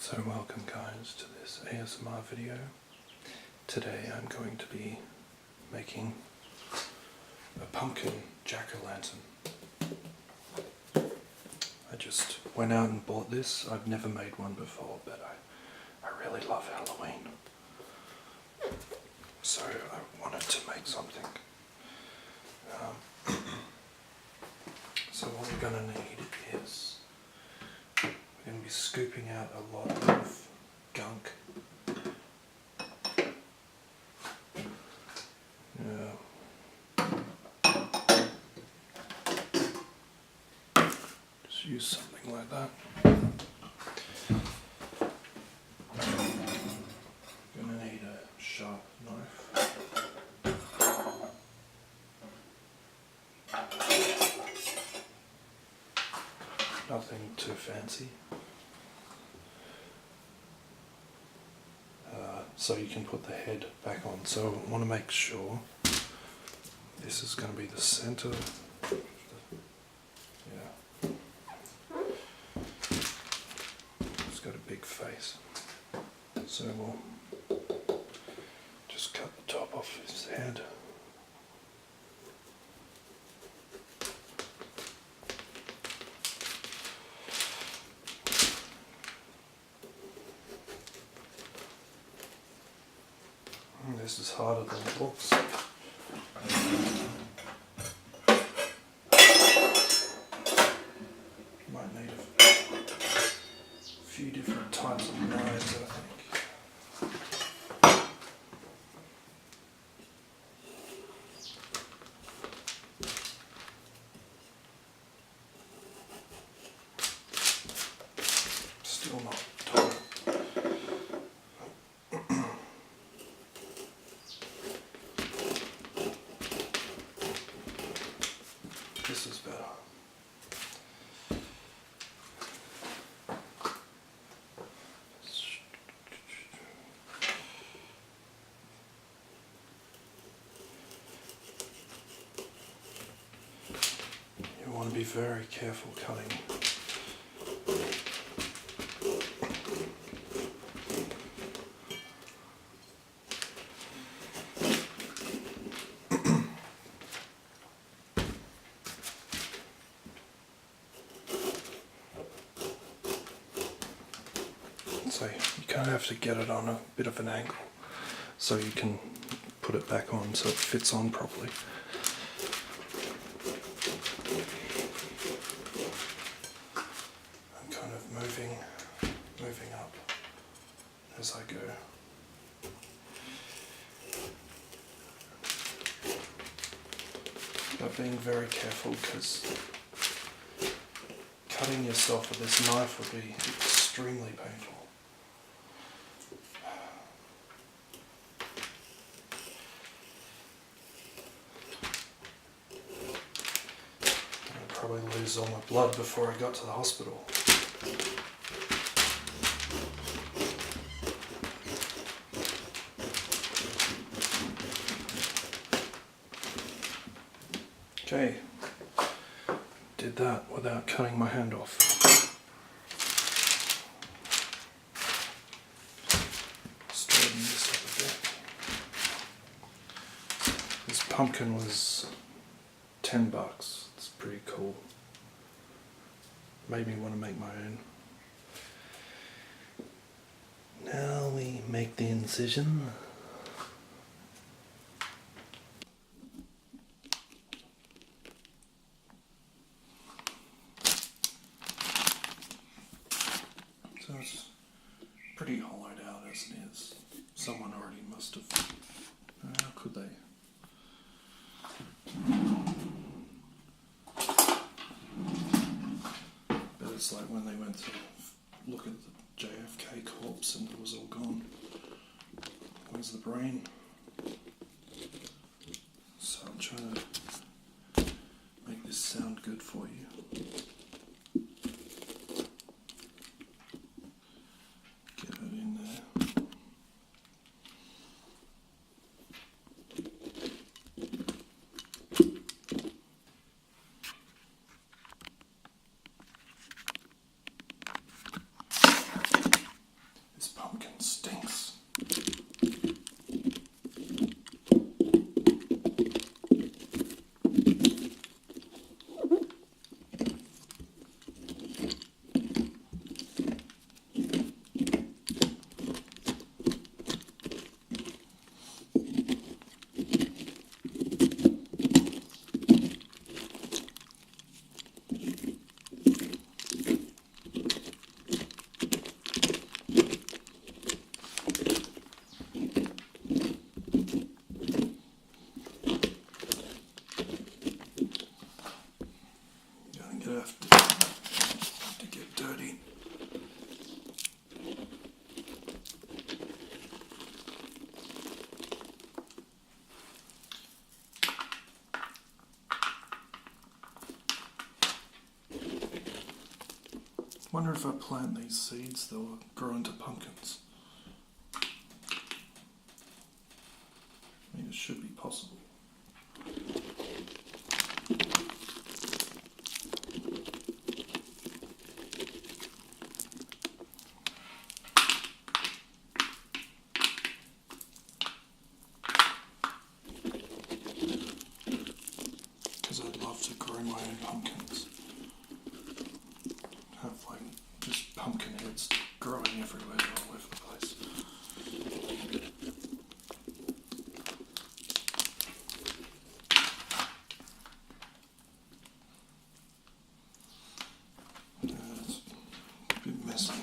So welcome guys to this ASMR video. Today I'm going to be making a pumpkin jack-o'-lantern. I just went out and bought this. I've never made one before, but I really love Halloween. So I wanted to make something. So what we're going to need is we're going to be scooping out a lot of gunk. Just use something like that. You're going to need a sharp knife. Nothing too fancy. So you can put the head back on. So I want to make sure this is going to be the center. Yeah. It's got a big face. So we'll just cut the top off his head. This is harder than it looks. Might need a few different types of knives, I think. Still not tight. This is better. You want to be very careful cutting. So you kind of have to get it on a bit of an angle so you can put it back on so it fits on properly. I'm kind of moving up as I go. But being very careful, because cutting yourself with this knife would be extremely painful. I'd probably lose all my blood before I got to the hospital. Okay, did that without cutting my hand off. Straighten this up a bit. This pumpkin was $10. It's pretty cool. Made me want to make my own. Now we make the incision. So it's pretty hollowed out as it is. Someone already must have. How could they? But it's like when they went to look at the JFK corpse and it was all gone. Where's the brain? So I'm trying to make this sound good for you. Get it in there. Wonder if I plant these seeds, they'll grow into pumpkins. I mean, it should be possible. Because I'd love to grow my own pumpkins. Have like just pumpkin heads growing everywhere all over the place. It's a bit messy.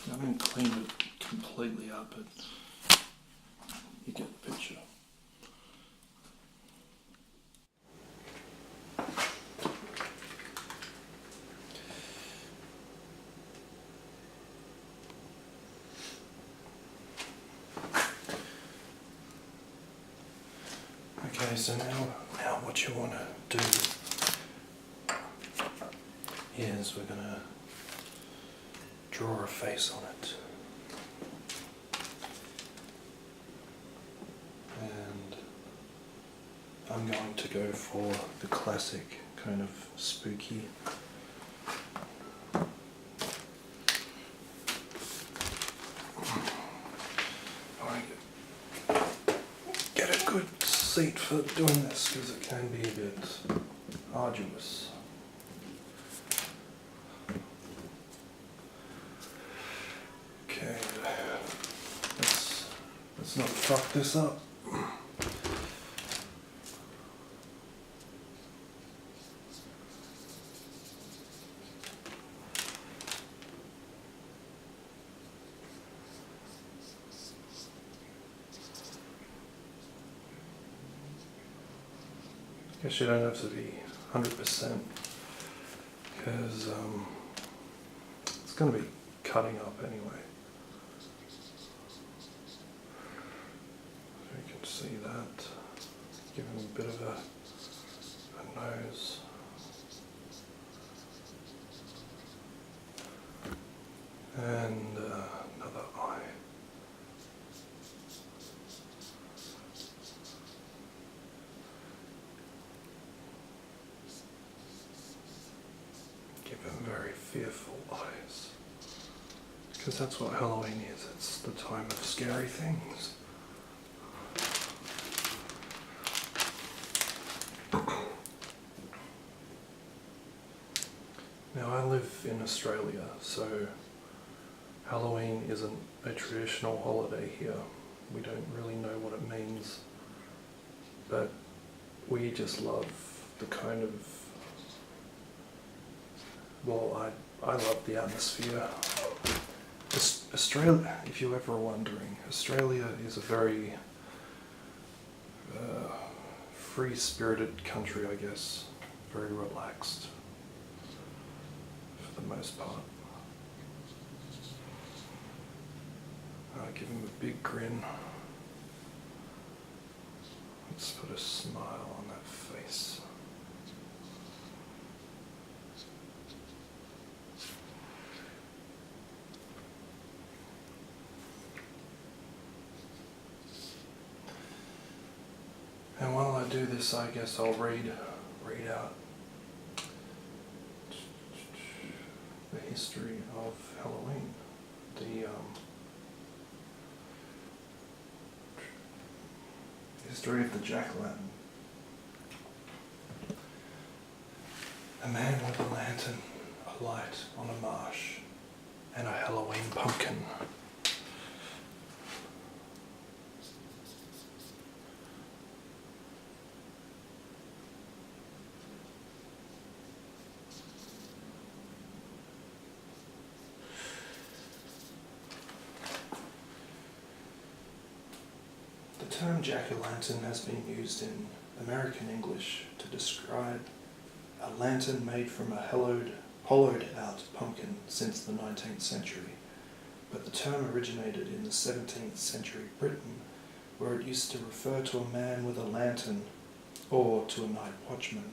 I didn't clean it completely up, but you get the picture. Okay, so now what you want to do is we're going to draw a face on it. And I'm going to go for the classic kind of spooky. Get a good seat for doing this because it can be a bit arduous. Okay, let's not fuck this up. Guess you don't have to be 100% because it's going to be cutting up anyway. So you can see that. Give him a bit of a nose. And another eye. Give him very fearful eyes. Because that's what Halloween is. It's the time of scary things. Now I live in Australia, so Halloween isn't a traditional holiday here. We don't really know what it means, but we just love the kind of, well, I love the atmosphere. Australia, if you're ever wondering, Australia is a very free-spirited country, I guess. Very relaxed, for the most part. Give him a big grin. Let's put a smile on that face. And while I do this, I guess I'll read out the history of Halloween. The history of the jack-o'-lantern. A man with a lantern, a light on a marsh, and a Halloween pumpkin. The term jack-o'-lantern has been used in American English to describe a lantern made from a hollowed out pumpkin since the 19th century. but the term originated in the 17th century Britain, where it used to refer to a man with a lantern or to a night watchman.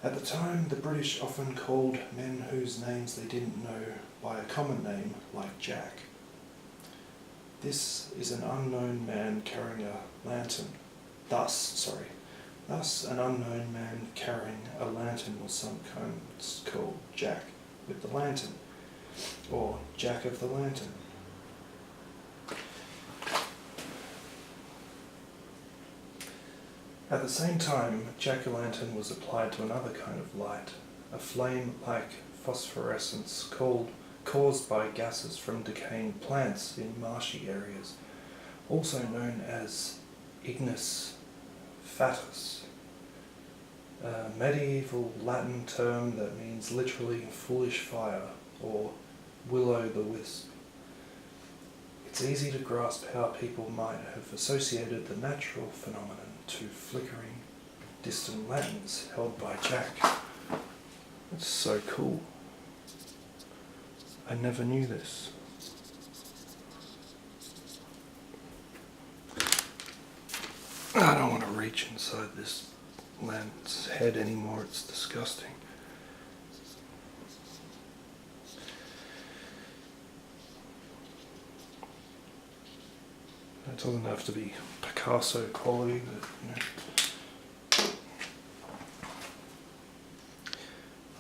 At the time, the British often called men whose names they didn't know by a common name like Jack. This is an unknown man carrying a lantern. Thus, an unknown man carrying a lantern was sometimes called Jack with the lantern, or Jack of the Lantern. At the same time, jack-o'-lantern was applied to another kind of light, a flame-like phosphorescence caused by gases from decaying plants in marshy areas, also known as ignis fatuus, a medieval Latin term that means literally foolish fire or will-o'-the-wisp. It's easy to grasp how people might have associated the natural phenomenon to flickering, distant lanterns held by Jack. That's so cool. I never knew this. I don't want to reach inside this lantern's head anymore, it's disgusting. It doesn't have to be Picasso quality, but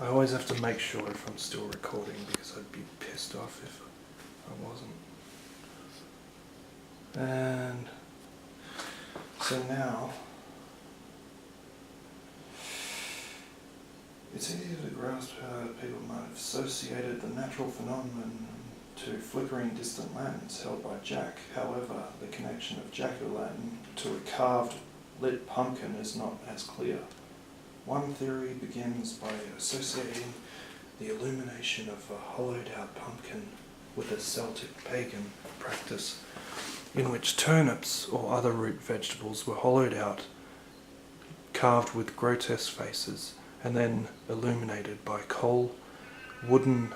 I always have to make sure if I'm still recording, because I'd be pissed off if I wasn't. And so now, it's easy to grasp how people might have associated the natural phenomenon to flickering distant lanterns held by Jack. However, the connection of jack-o'-lantern to a carved lit pumpkin is not as clear. One theory begins by associating the illumination of a hollowed-out pumpkin with a Celtic pagan practice in which turnips or other root vegetables were hollowed out, carved with grotesque faces, and then illuminated by coal, wooden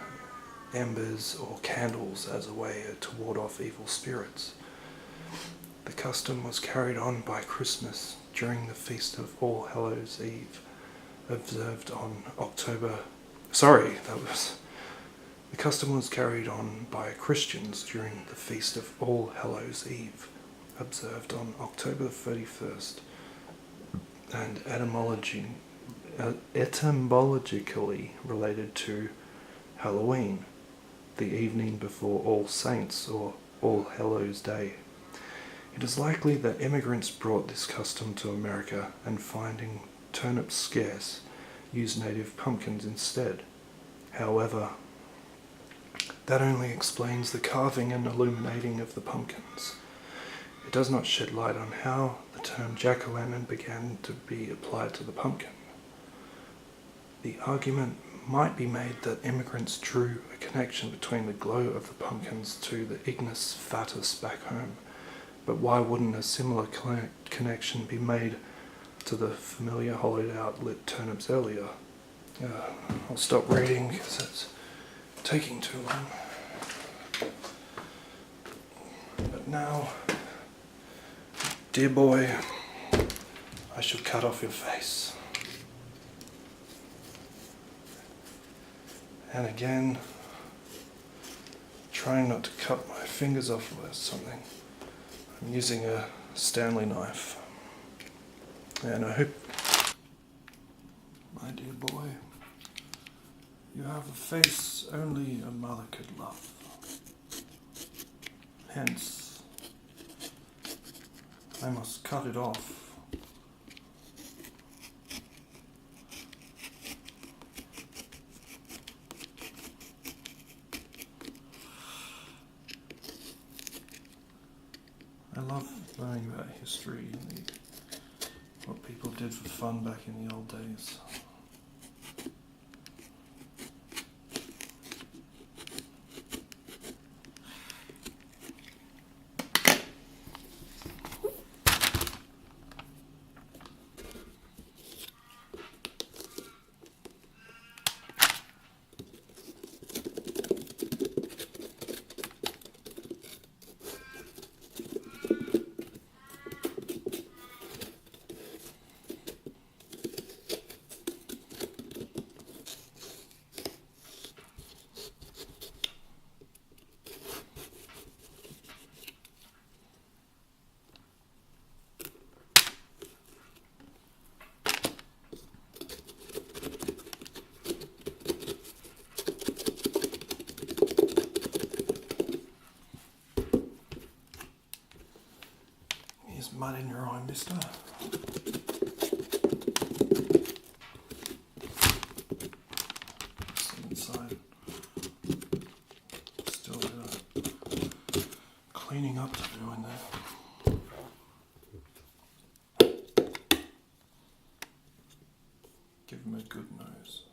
embers or candles as a way to ward off evil spirits. The custom was carried on by Christmas during the Feast of All Hallows Eve, observed on The custom was carried on by Christians during the Feast of All Hallows Eve, observed on October 31st, and etymologically related to Halloween, the evening before All Saints or All Hallows Day. It is likely that immigrants brought this custom to America and, finding turnips scarce, used native pumpkins instead. However, that only explains the carving and illuminating of the pumpkins. It does not shed light on how the term jack-o'-lantern began to be applied to the pumpkin. The argument might be made that immigrants drew a connection between the glow of the pumpkins to the ignis fatuus back home, but why wouldn't a similar connection be made to the familiar hollowed-out lit turnips earlier? I'll stop reading because it's taking too long. But now, dear boy, I shall cut off your face. And again, trying not to cut my fingers off or something, I'm using a Stanley knife. And I hope, my dear boy, you have a face only a mother could love. Hence, I must cut it off. I love learning about history and what people did for fun back in the old days. mud in your eye, mister. Some inside. Still a bit of cleaning up to do in there. Give him a good nose.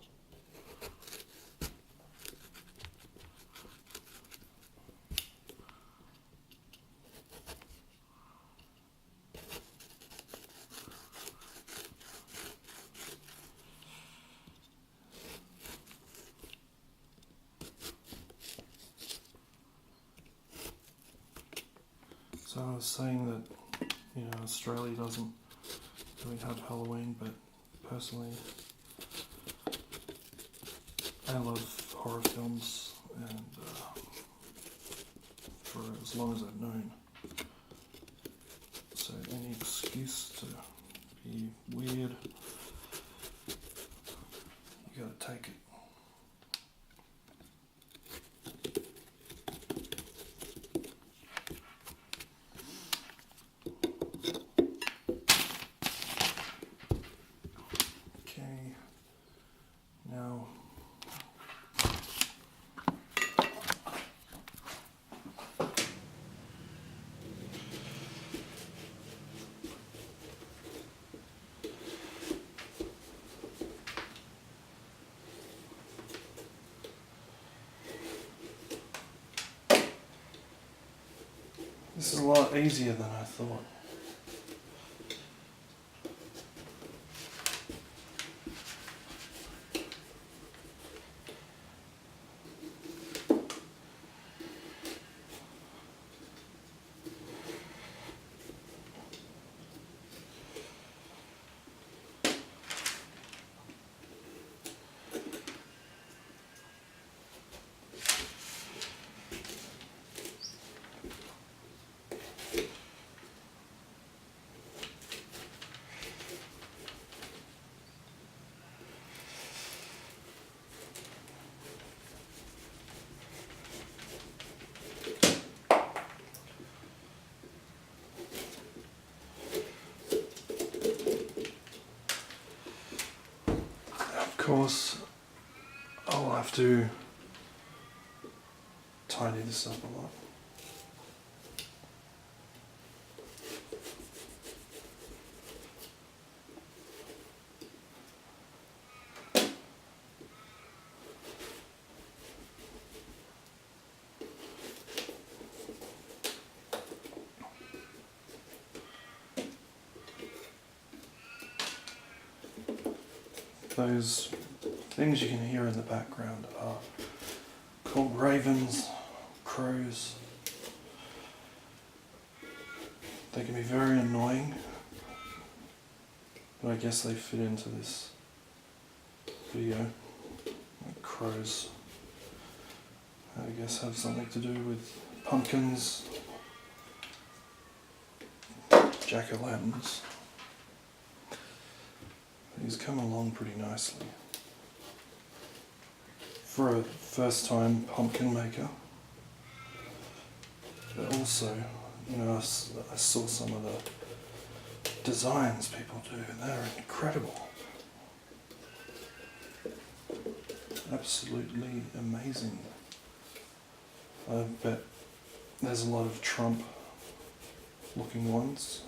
So I was saying that, Australia doesn't really have Halloween, but personally, I love horror films, and for as long as I've known. So any excuse to be weird, you gotta take it. Now, this is a lot easier than I thought. Of course, I'll have to tidy this up a lot. Those things you can hear in the background are called ravens, crows. They can be very annoying, but I guess they fit into this video. Like crows, I guess, have something to do with pumpkins, jack-o'-lanterns. These come along pretty nicely. For a first time pumpkin maker, but also, I saw some of the designs people do, and they're incredible. Absolutely amazing. I bet there's a lot of Trump looking ones.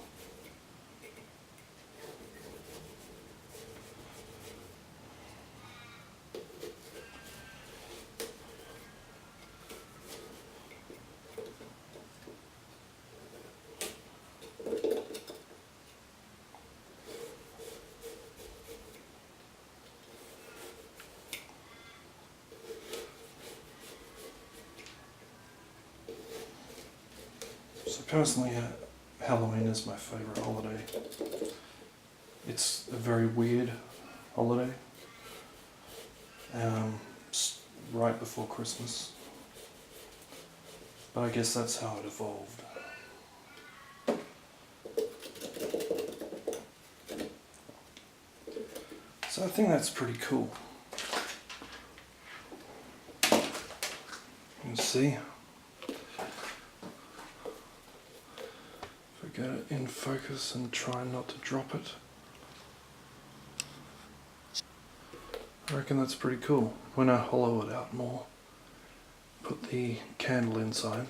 So personally, Halloween is my favourite holiday. It's a very weird holiday. Right before Christmas. But I guess that's how it evolved. So I think that's pretty cool. You can see. If we get it in focus and try not to drop it. I reckon that's pretty cool. When I hollow it out more, put the candle inside.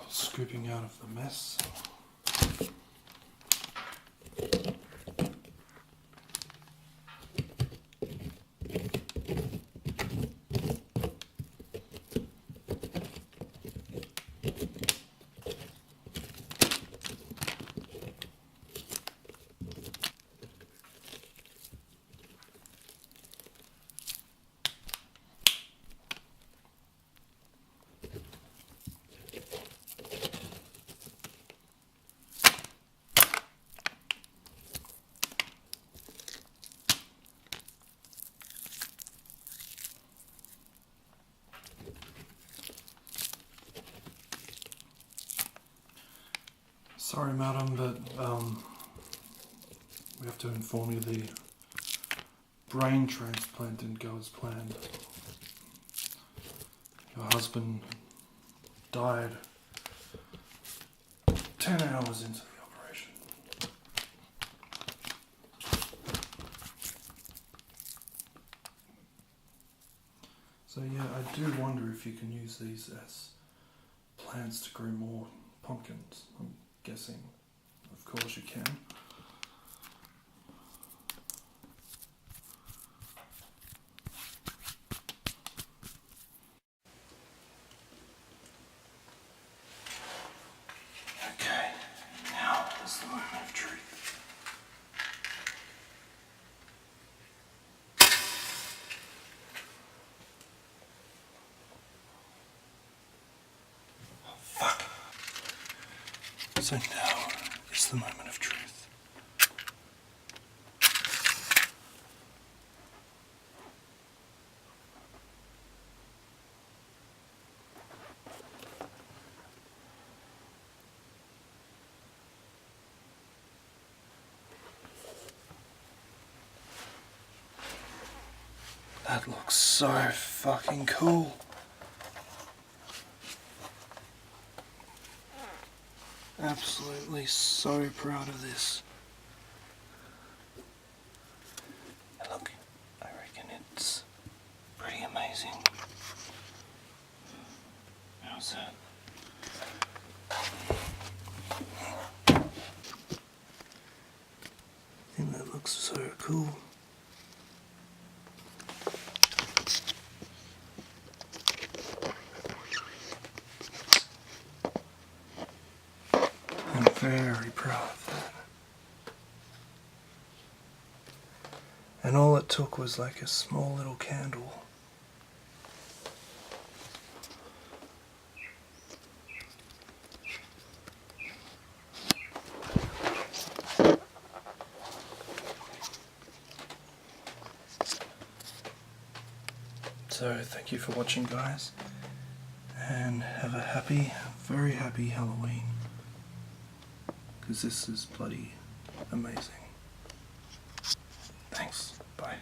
Scooping out of the mess. Sorry, madam, but we have to inform you the brain transplant didn't go as planned. Your husband died 10 hours into the operation. So yeah, I do wonder if you can use these as plants to grow more pumpkins. I'm guessing, of course you can. Okay, now is the moment of truth. Oh, fuck. So now is the moment of truth. That looks so fucking cool. Absolutely so proud of this. And look, I reckon it's pretty amazing. How's that? I think that looks so cool. I'm very proud of that. And all it took was like a small little candle. So thank you for watching, guys, and have a happy, very happy Halloween, because this is bloody amazing. Thanks. Bye.